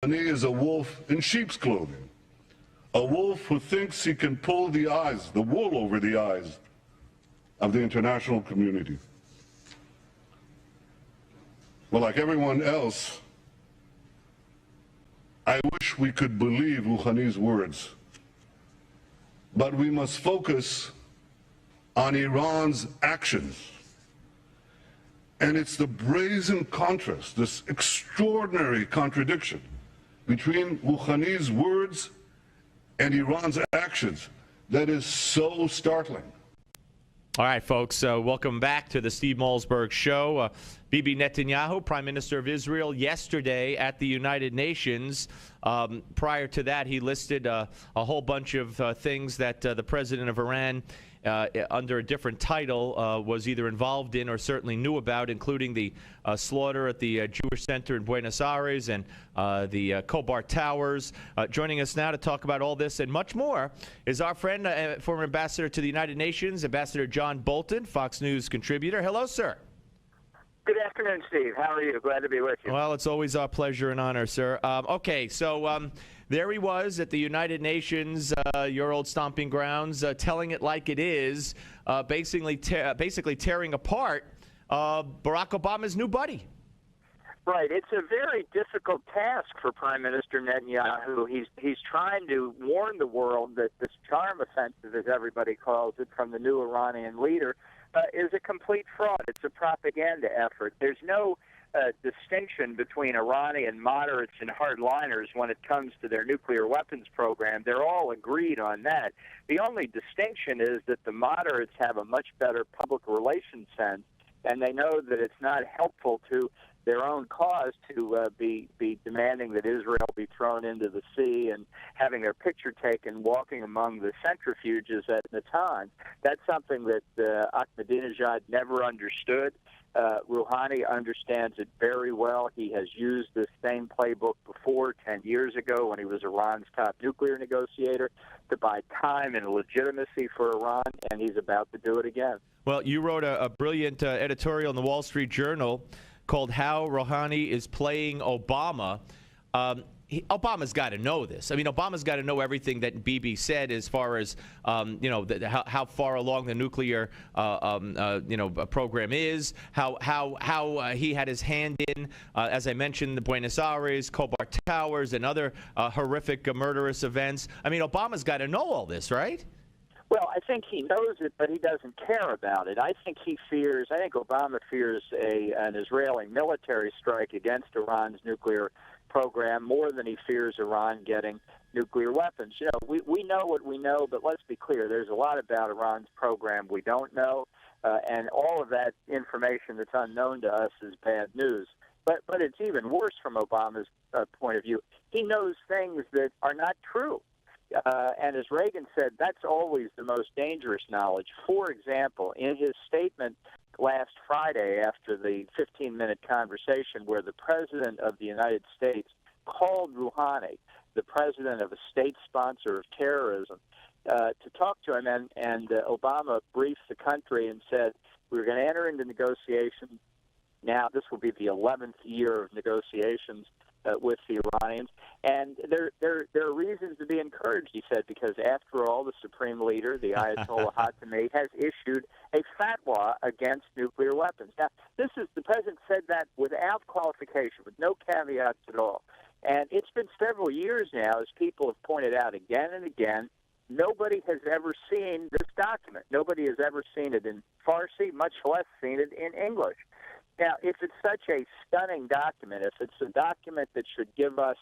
Rouhani is a wolf in sheep's clothing, a wolf who thinks he can pull the wool over the eyes of the international community. Well, like everyone else, I wish we could believe Rouhani's words, but we must focus on Iran's actions. And it's the brazen contrast, this extraordinary contradiction between Rouhani's words and Iran's actions that is so startling. All right, folks, welcome back to the Steve Malzberg Show. Bibi Netanyahu, Prime Minister of Israel, yesterday at the United Nations. Prior to that, he listed a whole bunch of things that the president of Iran, under a different title, was either involved in or certainly knew about, including the slaughter at the Jewish Center in Buenos Aires and the Khobar Towers. Joining us now to talk about all this and much more is our friend, former ambassador to the United Nations, Ambassador John Bolton, Fox News contributor. Hello, sir. Good afternoon, Steve. How are you? Glad to be with you. Well, it's always our pleasure and honor, sir. Okay, so there he was at the United Nations, your old stomping grounds, telling it like it is, basically tearing apart Barack Obama's new buddy. Right. It's a very difficult task for Prime Minister Netanyahu. He's trying to warn the world that this charm offensive, as everybody calls it, from the new Iranian leader is a complete fraud. It's a propaganda effort. There's no distinction between Iranian moderates and hardliners when it comes to their nuclear weapons program. They're all agreed on that. The only distinction is that the moderates have a much better public relations sense, and they know that it's not helpful to their own cause to be demanding that Israel be thrown into the sea and having their picture taken walking among the centrifuges at Natanz. That's something that Ahmadinejad never understood. Rouhani understands it very well. He has used this same playbook before 10 years ago when he was Iran's top nuclear negotiator to buy time and legitimacy for Iran, and he's about to do it again. Well, you wrote a brilliant editorial in the Wall Street Journal called How Rouhani is Playing Obama. Obama's got to know this. I mean, Obama's got to know everything that Bibi said as far as, how far along the nuclear, program is, how he had his hand in, as I mentioned, the Buenos Aires, Khobar Towers, and other horrific murderous events. I mean, Obama's got to know all this, right? Well, I think he knows it, but he doesn't care about it. I think Obama fears an Israeli military strike against Iran's nuclear program more than he fears Iran getting nuclear weapons. You know, we know what we know, but let's be clear. There's a lot about Iran's program we don't know, and all of that information that's unknown to us is bad news. But it's even worse from Obama's point of view. He knows things that are not true. And as Reagan said, that's always the most dangerous knowledge. For example, in his statement last Friday after the 15-minute conversation where the President of the United States called Rouhani, the president of a state sponsor of terrorism, to talk to him, and Obama briefed the country and said, we're going to enter into negotiations. Now, this will be the 11th year of negotiations with the Iranians. And there are reasons to be encouraged, he said, because after all, the supreme leader, the Ayatollah Khatami, has issued a fatwa against nuclear weapons. Now, the president said that without qualification, with no caveats at all. And it's been several years now, as people have pointed out again and again, nobody has ever seen this document. Nobody has ever seen it in Farsi, much less seen it in English. Now, if it's such a stunning document, if it's a document that should give us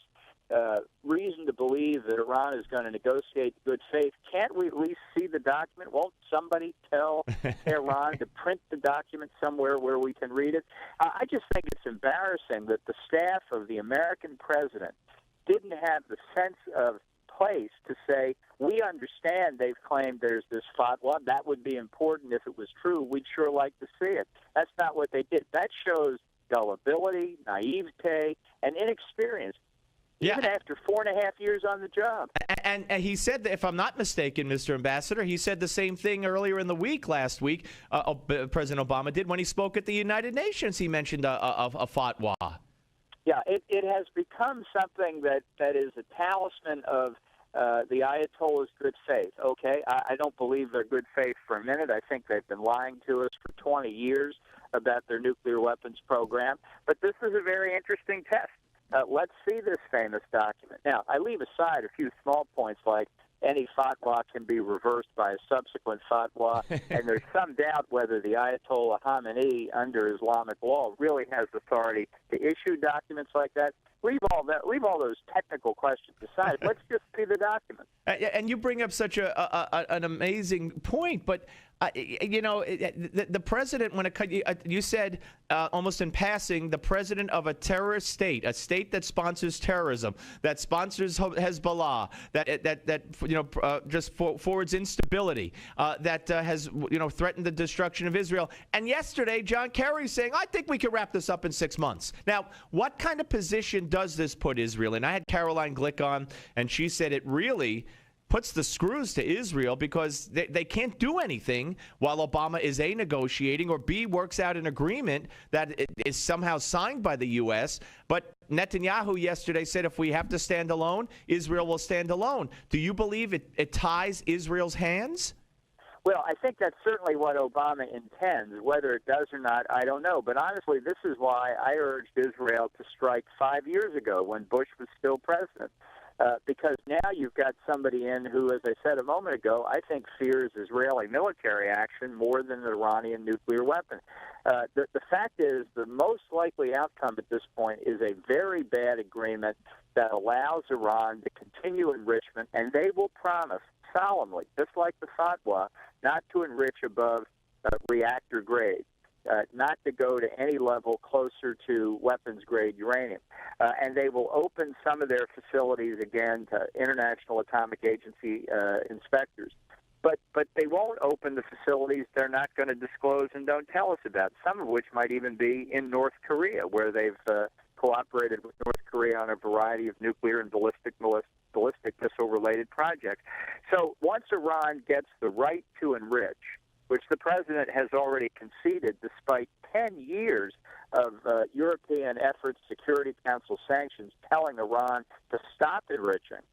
reason to believe that Iran is going to negotiate good faith, can't we at least see the document? Won't somebody tell Iran to print the document somewhere where we can read it? I just think it's embarrassing that the staff of the American president didn't have the sense of place to say, we understand they've claimed there's this fatwa. That would be important if it was true. We'd sure like to see it. That's not what they did. That shows gullibility, naivete, and inexperience, even after 4.5 years on the job. And he said that, if I'm not mistaken, Mr. Ambassador, he said the same thing earlier in the week, last week, President Obama did when he spoke at the United Nations. He mentioned a fatwa. Yeah, it has become something that is a talisman of the Ayatollah's good faith. Okay, I don't believe their good faith for a minute. I think they've been lying to us for 20 years about their nuclear weapons program. But this is a very interesting test. Let's see this famous document. Now, I leave aside a few small points like any fatwa can be reversed by a subsequent fatwa, and there's some doubt whether the Ayatollah Khamenei, under Islamic law, really has authority to issue documents like that. Leave all those technical questions aside. Let's just see the document. And you bring up such an amazing point, but the president, when you said almost in passing, the president of a terrorist state, a state that sponsors terrorism, that sponsors Hezbollah, that just forwards instability, that has threatened the destruction of Israel. And yesterday, John Kerry's saying, I think we can wrap this up in 6 months. Now, what kind of position does this put Israel in? I had Caroline Glick on, and she said it really puts the screws to Israel because they can't do anything while Obama is A, negotiating, or B, works out an agreement that is somehow signed by the U.S. But Netanyahu yesterday said if we have to stand alone, Israel will stand alone. Do you believe it ties Israel's hands? Well, I think that's certainly what Obama intends. Whether it does or not, I don't know. But honestly, this is why I urged Israel to strike 5 years ago when Bush was still president. Because now you've got somebody in who, as I said a moment ago, I think fears Israeli military action more than an Iranian nuclear weapon. The fact is, the most likely outcome at this point is a very bad agreement that allows Iran to continue enrichment, and they will promise solemnly, just like the fatwa, not to enrich above reactor grade. Not to go to any level closer to weapons-grade uranium. And they will open some of their facilities again to International Atomic Agency inspectors. But they won't open the facilities they're not going to disclose and don't tell us about, some of which might even be in North Korea, where they've cooperated with North Korea on a variety of nuclear and ballistic missile-related projects. So once Iran gets the right to enrich, which the president has already conceded despite 10 years of European efforts, Security Council sanctions, telling Iran to stop enriching.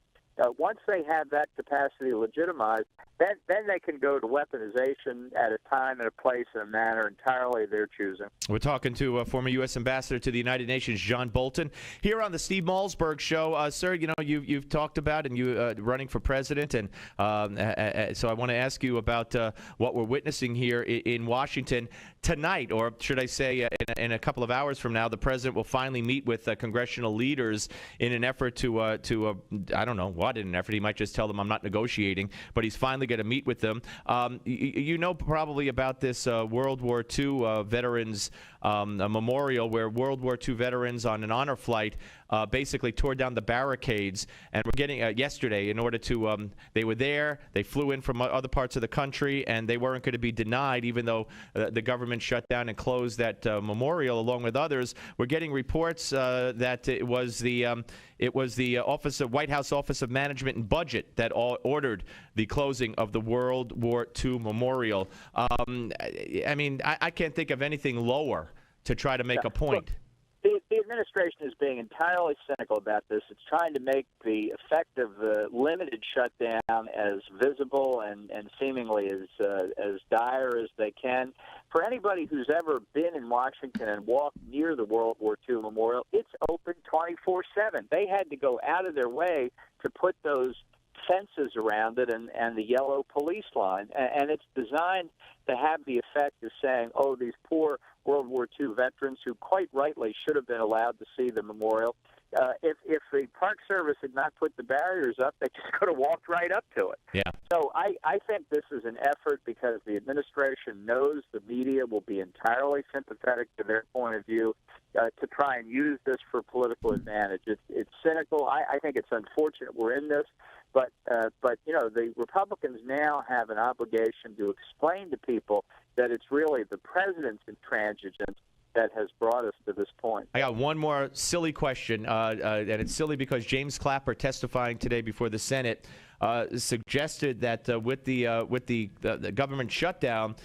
Once they have that capacity legitimized, then they can go to weaponization at a time and a place and a manner entirely of their choosing. We're talking to former U.S. Ambassador to the United Nations, John Bolton, here on the Steve Malzberg Show. Sir, you've talked about and you running for president, and so I want to ask you about what we're witnessing here in Washington tonight, or should I say in a couple of hours from now. The president will finally meet with congressional leaders in an effort to I don't know what, in an effort. He might just tell them I'm not negotiating, but he's finally going to meet with them. You know probably about this World War II veterans a memorial where World War II veterans on an honor flight basically tore down the barricades, and we're getting yesterday in order to they were there, they flew in from other parts of the country, and they weren't going to be denied even though the government shut down and closed that memorial along with others. We're getting reports that it was the White House Office of Management and Budget that ordered the closing of the World War II memorial. I mean, I can't think of anything lower to try to make a point. The administration is being entirely cynical about this. It's trying to make the effect of the limited shutdown as visible and seemingly as dire as they can. For anybody who's ever been in Washington and walked near the World War II memorial, it's open 24/7. They had to go out of their way to put those fences around it and the yellow police line. And it's designed to have the effect of saying, oh, these poor World War II veterans who quite rightly should have been allowed to see the memorial. If the Park Service had not put the barriers up, they just could have walked right up to it. Yeah. So I think this is an effort because the administration knows the media will be entirely sympathetic to their point of view to try and use this for political advantage. It's cynical. I think it's unfortunate we're in this. But the Republicans now have an obligation to explain to people that it's really the president's intransigence that has brought us to this point. I got one more silly question, and it's silly because James Clapper, testifying today before the Senate, suggested that with the government shutdown,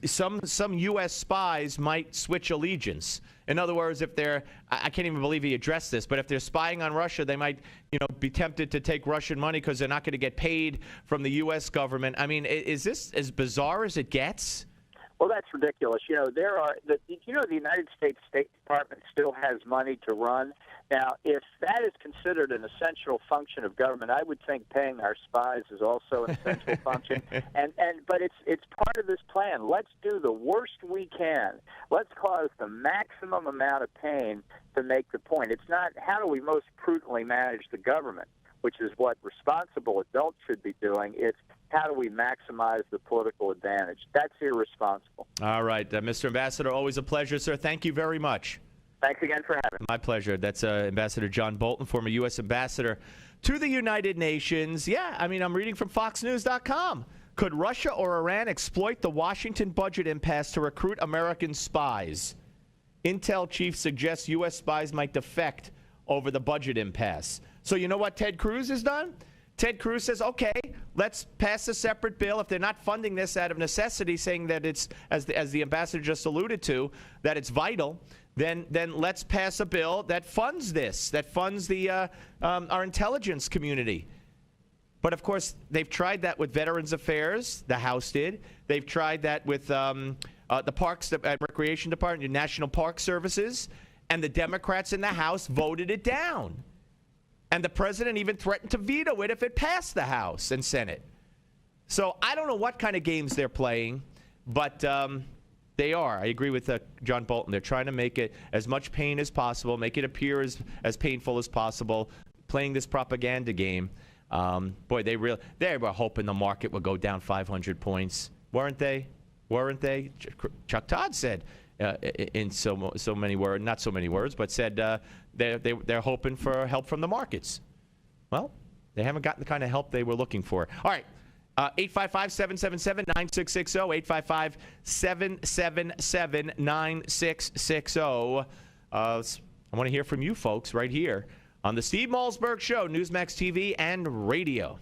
some U.S. spies might switch allegiance. In other words, if they're, I can't even believe he addressed this, but if they're spying on Russia, they might, be tempted to take Russian money because they're not going to get paid from the U.S. government. I mean, is this as bizarre as it gets? Well, that's ridiculous. The United States State Department still has money to run. Now, if that is considered an essential function of government, I would think paying our spies is also an essential function. But it's part of this plan. Let's do the worst we can. Let's cause the maximum amount of pain to make the point. It's not how do we most prudently manage the government, which is what responsible adults should be doing. It's how do we maximize the political advantage? That's irresponsible. All right. Mr. Ambassador, always a pleasure, sir. Thank you very much. Thanks again for having me. My pleasure. That's Ambassador John Bolton, former U.S. Ambassador to the United Nations. Yeah, I mean, I'm reading from FoxNews.com. Could Russia or Iran exploit the Washington budget impasse to recruit American spies? Intel chief suggests U.S. spies might defect over the budget impasse. So you know what Ted Cruz has done? Ted Cruz says, okay, let's pass a separate bill. If they're not funding this out of necessity, saying that it's, as the ambassador just alluded to, that it's vital, then let's pass a bill that funds this, that funds the our intelligence community. But, of course, they've tried that with Veterans Affairs. The House did. They've tried that with the Parks and Recreation Department, National Park Services, and the Democrats in the House voted it down. And the president even threatened to veto it if it passed the House and Senate. So I don't know what kind of games they're playing, but they are. I agree with John Bolton. They're trying to make it as much pain as possible, make it appear as painful as possible, playing this propaganda game. Boy, they were hoping the market would go down 500 points, weren't they? Weren't they? Chuck Todd said in so many words, not so many words, but said they're hoping for help from the markets. Well, they haven't gotten the kind of help they were looking for. All right. 855-777-9660, 855-777-9660. I want to hear from you folks right here on the Steve Malzberg Show, Newsmax TV and radio.